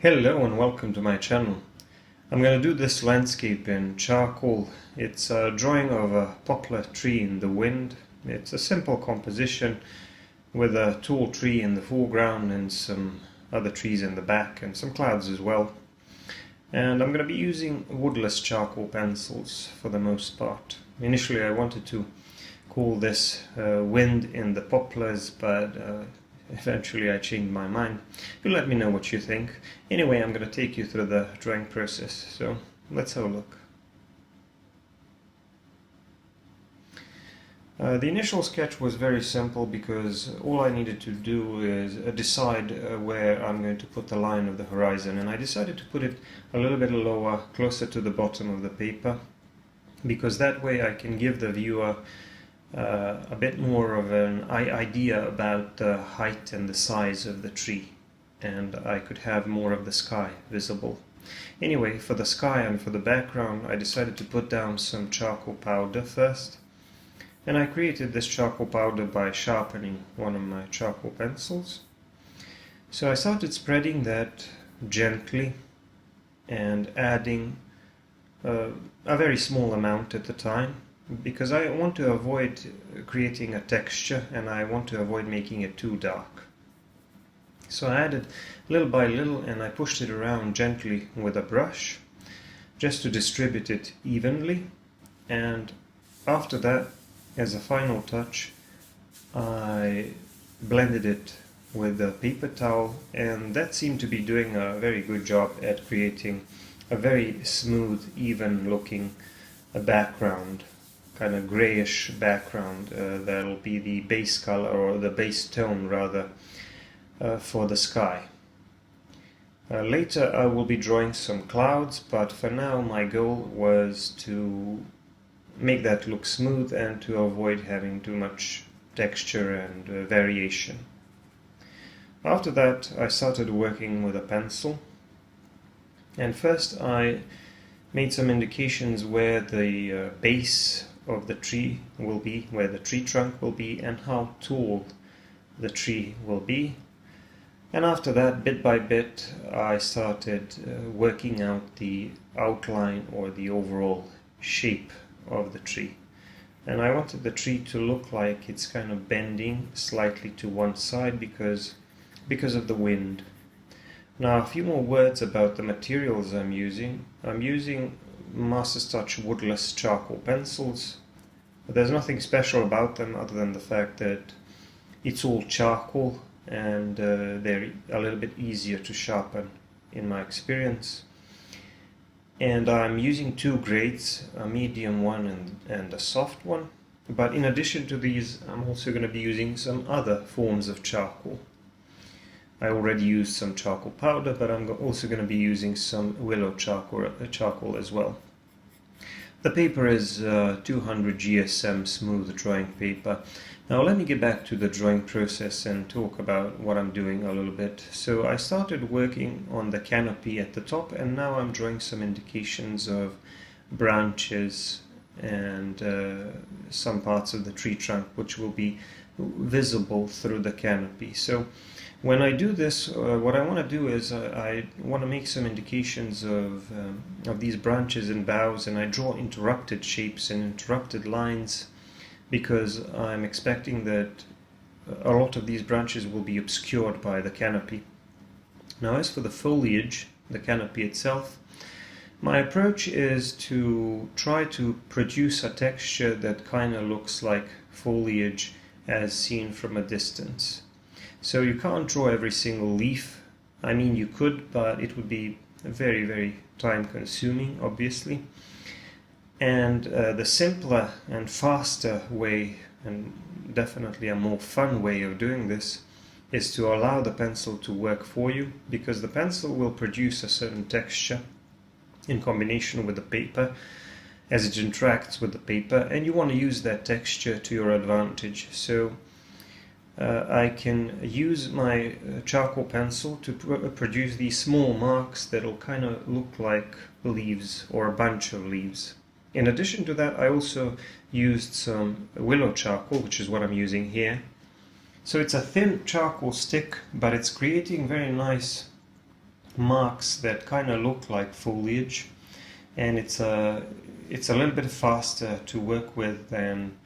Hello and welcome to my channel. I'm going to do this landscape in charcoal. It's a drawing of a poplar tree in the wind. It's a simple composition with a tall tree in the foreground and some other trees in the back and some clouds as well. And I'm going to be using woodless charcoal pencils for the most part. Initially I wanted to call this Wind in the Poplars, but eventually I changed my mind. You let me know what you think. Anyway, I'm going to take you through the drawing process, so let's have a look. The initial sketch was very simple because all I needed to do is decide where I'm going to put the line of the horizon, and I decided to put it a little bit lower, closer to the bottom of the paper, because that way I can give the viewer a bit more of an idea about the height and the size of the tree, and I could have more of the sky visible. Anyway, for the sky and for the background I decided to put down some charcoal powder first, and I created this charcoal powder by sharpening one of my charcoal pencils. So I started spreading that gently and adding a very small amount at the time, because I want to avoid creating a texture and I want to avoid making it too dark. So I added little by little and I pushed it around gently with a brush just to distribute it evenly, and after that, as a final touch, I blended it with a paper towel, and that seemed to be doing a very good job at creating a very smooth, even looking background, kind of grayish background. That'll be the base color, or the base tone rather, for the sky. Later I will be drawing some clouds, but for now my goal was to make that look smooth and to avoid having too much texture and variation. After that I started working with a pencil, and first I made some indications where the base of the tree will be, where the tree trunk will be, and how tall the tree will be. And after that, bit by bit, I started working out the outline or the overall shape of the tree. And I wanted the tree to look like it's kind of bending slightly to one side because of the wind. Now, a few more words about the materials I'm using. I'm using Master's Touch woodless charcoal pencils. But there's nothing special about them other than the fact that it's all charcoal, and they're a little bit easier to sharpen in my experience. And I'm using two grades, a medium one and a soft one. But in addition to these, I'm also going to be using some other forms of charcoal. I already used some charcoal powder, but I'm also going to be using some willow charcoal as well. The paper is 200 GSM smooth drawing paper. Now let me get back to the drawing process and talk about what I'm doing a little bit. So I started working on the canopy at the top, and now I'm drawing some indications of branches and some parts of the tree trunk which will be visible through the canopy. So when I do this, what I want to do is I want to make some indications of these branches and boughs, and I draw interrupted shapes and interrupted lines because I'm expecting that a lot of these branches will be obscured by the canopy. Now, as for the foliage, the canopy itself, my approach is to try to produce a texture that kind of looks like foliage as seen from a distance. So you can't draw every single leaf. I mean, you could, but it would be very, very time consuming, obviously. And the simpler and faster way, and definitely a more fun way of doing this, is to allow the pencil to work for you, because the pencil will produce a certain texture in combination with the paper as it interacts with the paper, and you want to use that texture to your advantage. So I can use my charcoal pencil to produce these small marks that will kind of look like leaves or a bunch of leaves. In addition to that, I also used some willow charcoal, which is what I'm using here. So it's a thin charcoal stick, but it's creating very nice marks that kind of look like foliage, and it's a little bit faster to work with than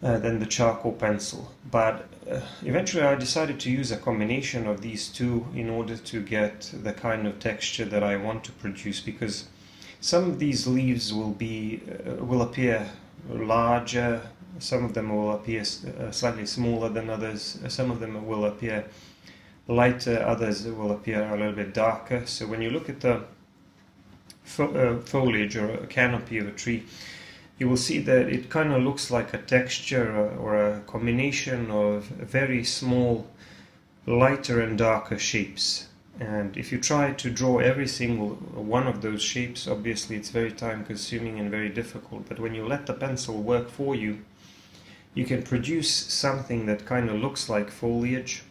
the charcoal pencil. But eventually I decided to use a combination of these two in order to get the kind of texture that I want to produce, because some of these leaves will appear larger, some of them will appear slightly smaller than others, some of them will appear lighter, others will appear a little bit darker. So when you look at the foliage or a canopy of a tree, you will see that it kind of looks like a texture or a combination of very small lighter and darker shapes. And if you try to draw every single one of those shapes, obviously it's very time consuming and very difficult. But when you let the pencil work for you, you can produce something that kind of looks like foliage,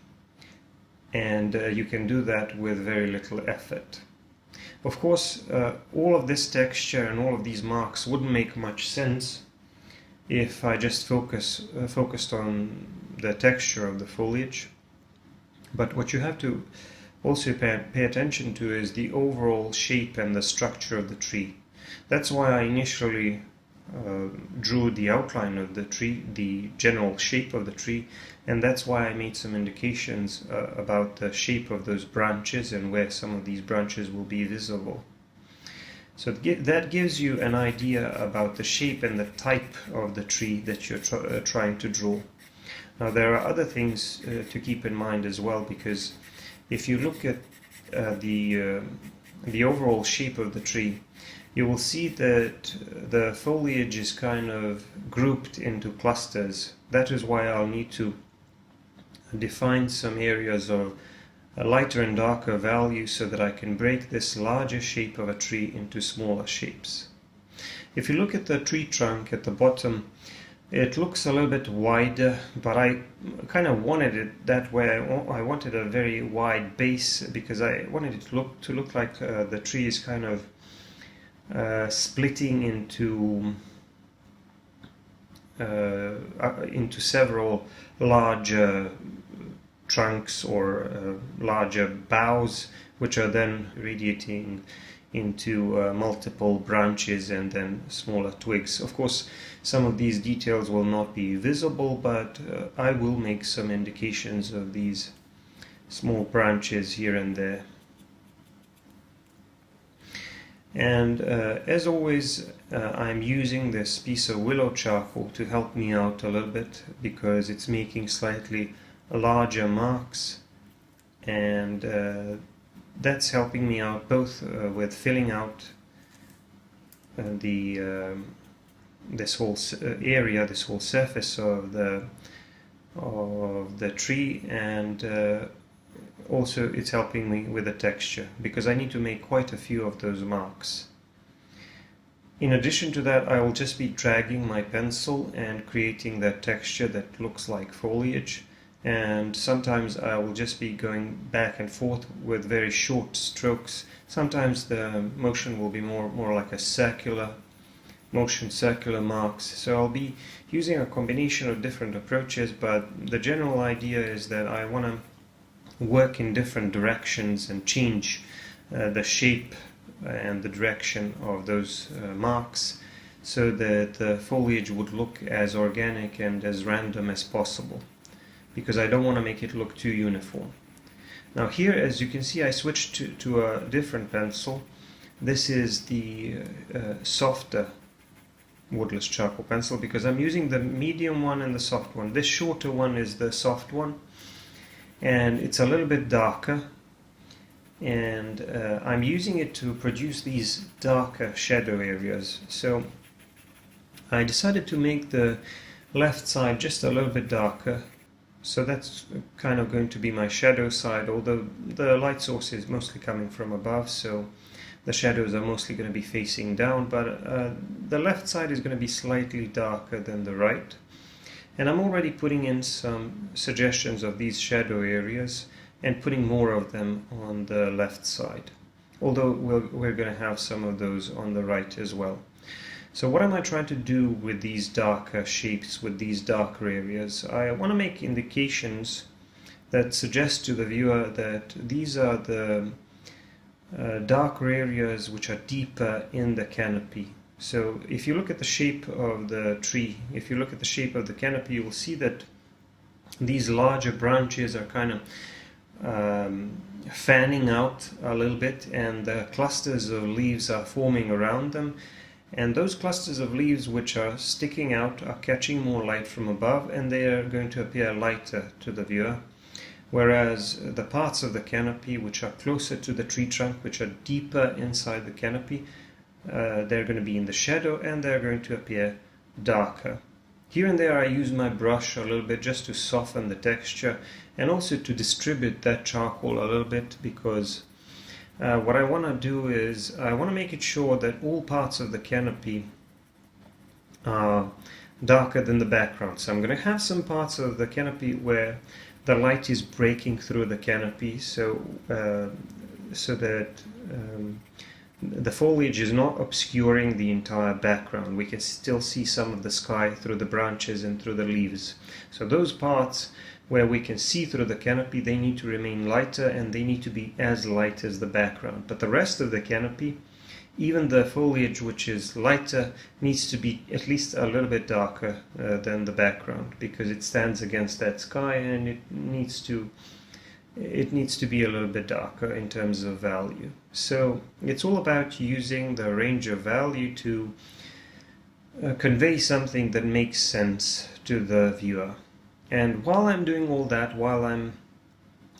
and you can do that with very little effort. Of course, all of this texture and all of these marks wouldn't make much sense if I just focused on the texture of the foliage. But what you have to also pay attention to is the overall shape and the structure of the tree. That's why I initially drew the outline of the tree, the general shape of the tree, and that's why I made some indications about the shape of those branches and where some of these branches will be visible. So that gives you an idea about the shape and the type of the tree that you're trying to draw. Now there are other things to keep in mind as well, because if you look at the overall shape of the tree, you will see that the foliage is kind of grouped into clusters. That is why I'll need to define some areas of a lighter and darker value so that I can break this larger shape of a tree into smaller shapes. If you look at the tree trunk at the bottom, it looks a little bit wider, but I kind of wanted it that way. I wanted a very wide base because I wanted it to look like the tree is kind of splitting into several larger trunks or larger boughs, which are then radiating into multiple branches and then smaller twigs. Of course, some of these details will not be visible, but I will make some indications of these small branches here and there. And as always, I'm using this piece of willow charcoal to help me out a little bit, because it's making slightly larger marks, and that's helping me out both with filling out this whole area, this whole surface of the tree, and also it's helping me with the texture, because I need to make quite a few of those marks. In addition to that, I will just be dragging my pencil and creating that texture that looks like foliage, and sometimes I will just be going back and forth with very short strokes. Sometimes the motion will be more like a circular motion, circular marks. So I'll be using a combination of different approaches, but the general idea is that I want to work in different directions and change the shape and the direction of those marks, so that the foliage would look as organic and as random as possible, because I don't want to make it look too uniform. Now here, as you can see, I switched to a different pencil. This is the softer woodless charcoal pencil, because I'm using the medium one and the soft one. This shorter one is the soft one, and it's a little bit darker, and I'm using it to produce these darker shadow areas. So I decided to make the left side just a little bit darker. So that's kind of going to be my shadow side, although the light source is mostly coming from above, so the shadows are mostly going to be facing down, but the left side is going to be slightly darker than the right. And I'm already putting in some suggestions of these shadow areas and putting more of them on the left side, although we're going to have some of those on the right as well. So what am I trying to do with these darker shapes, with these darker areas? I want to make indications that suggests to the viewer that these are the darker areas which are deeper in the canopy. So if you look at the shape of the tree, if you look at the shape of the canopy, you will see that these larger branches are kind of fanning out a little bit, and the clusters of leaves are forming around them, and those clusters of leaves which are sticking out are catching more light from above, and they are going to appear lighter to the viewer, whereas the parts of the canopy which are closer to the tree trunk, which are deeper inside the canopy, they're going to be in the shadow and they're going to appear darker. Here and there I use my brush a little bit just to soften the texture and also to distribute that charcoal a little bit, because what I want to do is I want to make it sure that all parts of the canopy are darker than the background. So I'm going to have some parts of the canopy where the light is breaking through the canopy, so that the foliage is not obscuring the entire background. We can still see some of the sky through the branches and through the leaves. So those parts where we can see through the canopy, they need to remain lighter and they need to be as light as the background. But the rest of the canopy, even the foliage which is lighter, needs to be at least a little bit darker than the background, because it stands against that sky and it needs to be a little bit darker in terms of value. So it's all about using the range of value to convey something that makes sense to the viewer. And while I'm doing all that, while I'm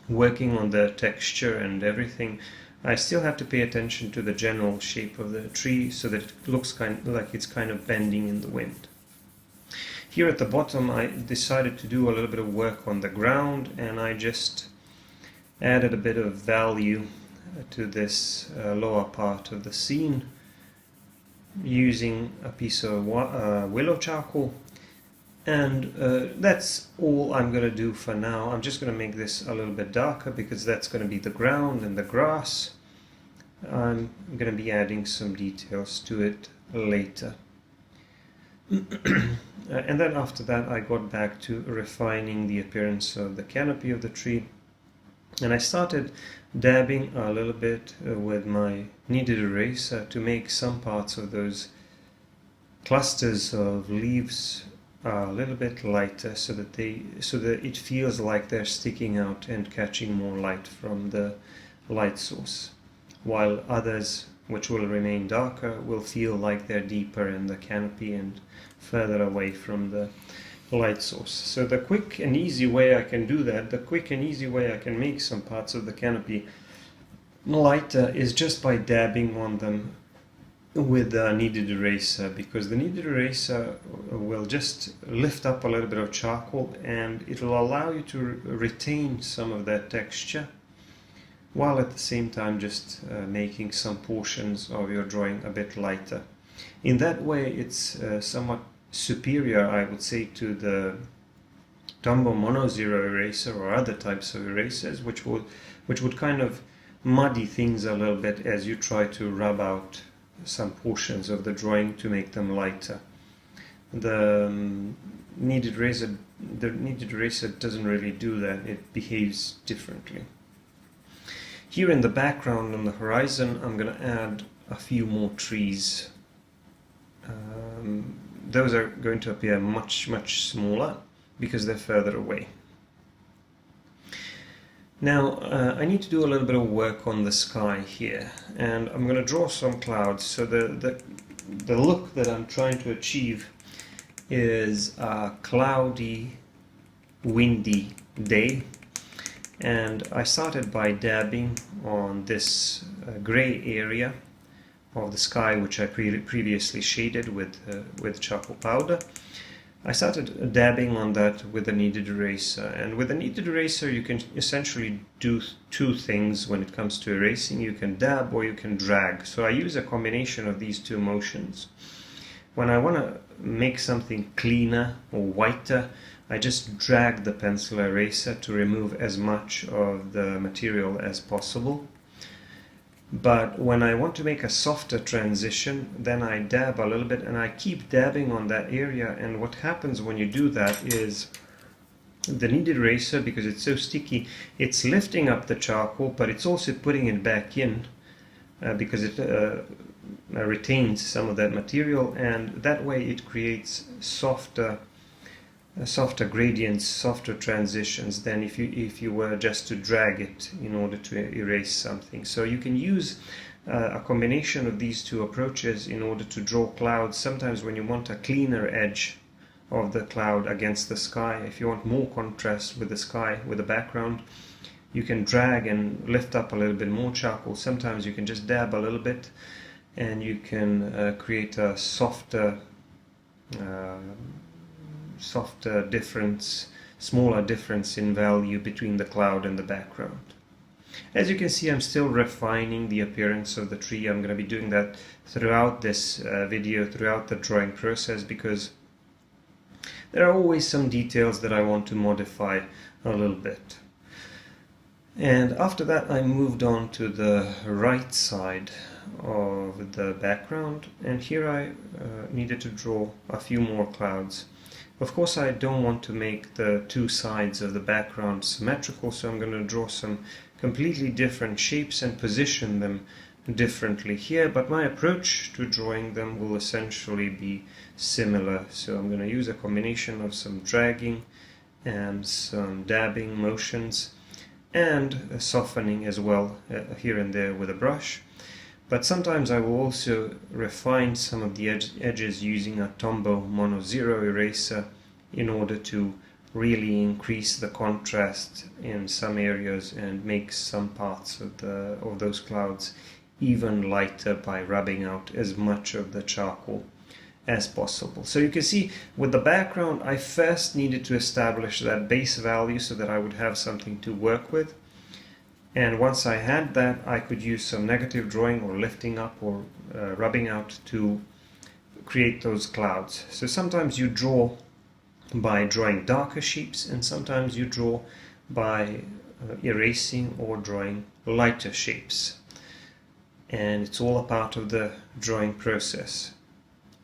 working on the texture and everything, I still have to pay attention to the general shape of the tree so that it looks kind of like it's kind of bending in the wind. Here at the bottom I decided to do a little bit of work on the ground, and I just added a bit of value to this lower part of the scene using a piece of willow charcoal, and that's all I'm going to do for now. I'm just going to make this a little bit darker because that's going to be the ground and the grass. I'm going to be adding some details to it later. And then after that I got back to refining the appearance of the canopy of the tree. And I started dabbing a little bit with my kneaded eraser to make some parts of those clusters of leaves a little bit lighter, so that it feels like they're sticking out and catching more light from the light source, while others, which will remain darker, will feel like they're deeper in the canopy and further away from the light source. So the quick and easy way I can do that, the quick and easy way I can make some parts of the canopy lighter, is just by dabbing on them with the kneaded eraser, because the kneaded eraser will just lift up a little bit of charcoal and it will allow you to retain some of that texture, while at the same time just making some portions of your drawing a bit lighter. In that way it's somewhat superior, I would say, to the Tombow Mono Zero eraser or other types of erasers, which would kind of muddy things a little bit as you try to rub out some portions of the drawing to make them lighter. The kneaded eraser doesn't really do that. It behaves differently. Here in the background on the horizon I'm going to add a few more trees. Those are going to appear much smaller because they're further away. Now I need to do a little bit of work on the sky here, and I'm going to draw some clouds. So the look that I'm trying to achieve is a cloudy, windy day, and I started by dabbing on this gray area of the sky, which I previously shaded with charcoal powder. I started dabbing on that with a kneaded eraser, and with a kneaded eraser you can essentially do two things when it comes to erasing. You can dab or you can drag. So I use a combination of these two motions. When I want to make something cleaner or whiter, I just drag the pencil eraser to remove as much of the material as possible. But when I want to make a softer transition, then I dab a little bit and I keep dabbing on that area, and what happens when you do that is the knead eraser, because it's so sticky, it's lifting up the charcoal, but it's also putting it back in because it retains some of that material, and that way it creates softer gradients, softer transitions than if you were just to drag it in order to erase something. So you can use a combination of these two approaches in order to draw clouds. Sometimes when you want a cleaner edge of the cloud against the sky, if you want more contrast with the sky, with the background, you can drag and lift up a little bit more charcoal. Sometimes you can just dab a little bit and you can create a softer difference, smaller difference in value between the cloud and the background. As you can see, I'm still refining the appearance of the tree. I'm going to be doing that throughout this video, throughout the drawing process, because there are always some details that I want to modify a little bit. And after that I moved on to the right side of the background, and here I needed to draw a few more clouds. Of course, I don't want to make the two sides of the background symmetrical, so I'm going to draw some completely different shapes and position them differently here, but my approach to drawing them will essentially be similar. So I'm going to use a combination of some dragging and some dabbing motions and softening as well here and there with a brush. But sometimes I will also refine some of the edges using a Tombow Mono Zero eraser in order to really increase the contrast in some areas and make some parts of those clouds even lighter by rubbing out as much of the charcoal as possible. So you can see with the background I first needed to establish that base value so that I would have something to work with. And once I had that, I could use some negative drawing or lifting up or rubbing out to create those clouds. So sometimes you draw by drawing darker shapes, and sometimes you draw by erasing or drawing lighter shapes. And it's all a part of the drawing process.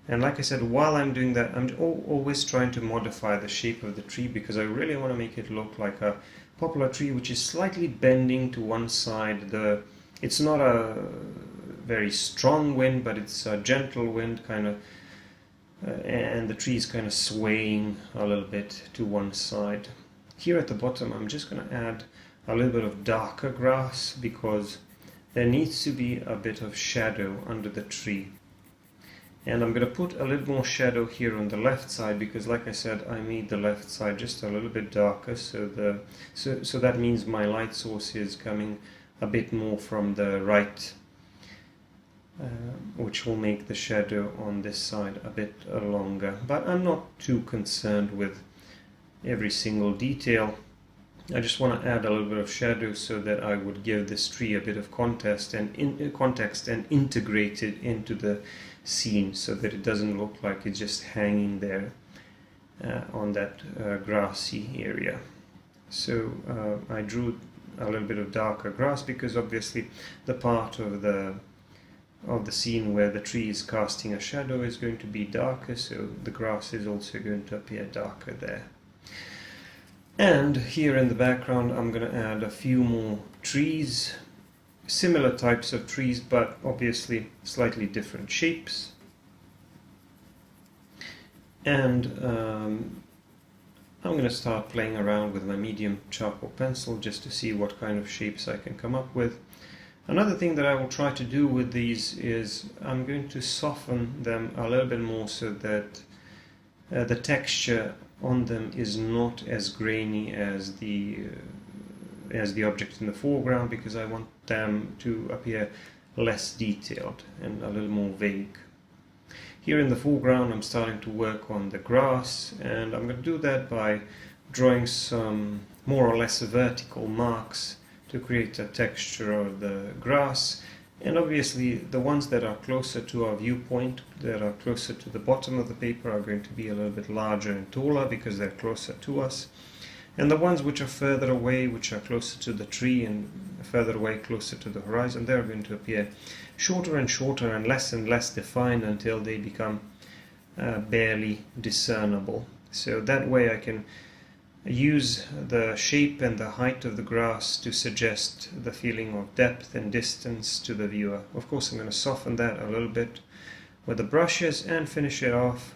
And like I said, while I'm doing that, I'm always trying to modify the shape of the tree, because I really want to make it look like a poplar tree which is slightly bending to one side. It's not a very strong wind, but it's a gentle wind kind of, and the tree is kind of swaying a little bit to one side. Here at the bottom I'm just going to add a little bit of darker grass because there needs to be a bit of shadow under the tree. And I'm going to put a little more shadow here on the left side because, like I said, I made the left side just a little bit darker, so that means my light source is coming a bit more from the right, which will make the shadow on this side a bit longer. But I'm not too concerned with every single detail. I just want to add a little bit of shadow so that I would give this tree a bit of context and integrate it into the scene so that it doesn't look like it's just hanging there on that grassy area. So I drew a little bit of darker grass because obviously the part of the scene where the tree is casting a shadow is going to be darker, so the grass is also going to appear darker there. And here in the background I'm going to add a few more trees, similar types of trees but obviously slightly different shapes. And I'm going to start playing around with my medium charcoal pencil just to see what kind of shapes I can come up with. Another thing that I will try to do with these is I'm going to soften them a little bit more so that the texture on them is not as grainy as the object in the foreground, because I want them to appear less detailed and a little more vague. Here in the foreground I'm starting to work on the grass, and I'm going to do that by drawing some more or less vertical marks to create a texture of the grass. And obviously the ones that are closer to our viewpoint, that are closer to the bottom of the paper, are going to be a little bit larger and taller because they're closer to us. And the ones which are further away, which are closer to the tree and further away, closer to the horizon, they're going to appear shorter and shorter and less defined until they become barely discernible. So that way I can use the shape and the height of the grass to suggest the feeling of depth and distance to the viewer. Of course, I'm going to soften that a little bit with the brushes and finish it off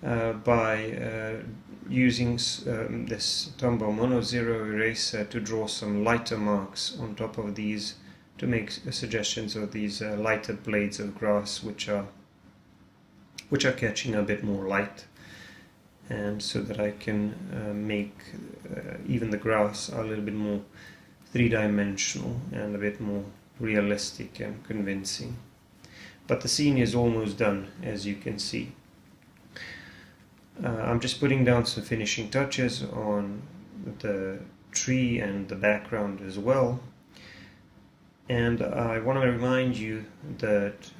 by using this Tombow Mono Zero eraser to draw some lighter marks on top of these to make suggestions of these lighter blades of grass which are catching a bit more light, and so that I can make even the grass a little bit more three-dimensional and a bit more realistic and convincing. But the scene is almost done, as you can see. I'm just putting down some finishing touches on the tree and the background as well. And I want to remind you that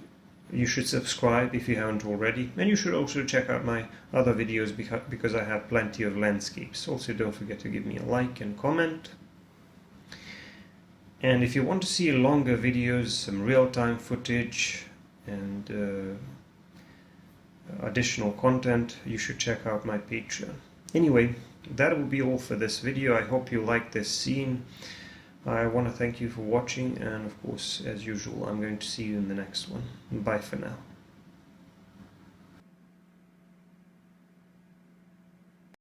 you should subscribe if you haven't already, and you should also check out my other videos because I have plenty of landscapes. Also, don't forget to give me a like and comment. And if you want to see longer videos, some real-time footage and additional content, you should check out my Patreon. Anyway, that will be all for this video. I hope you like this scene. I want to thank you for watching, and of course, as usual, I'm going to see you in the next one. Bye for now.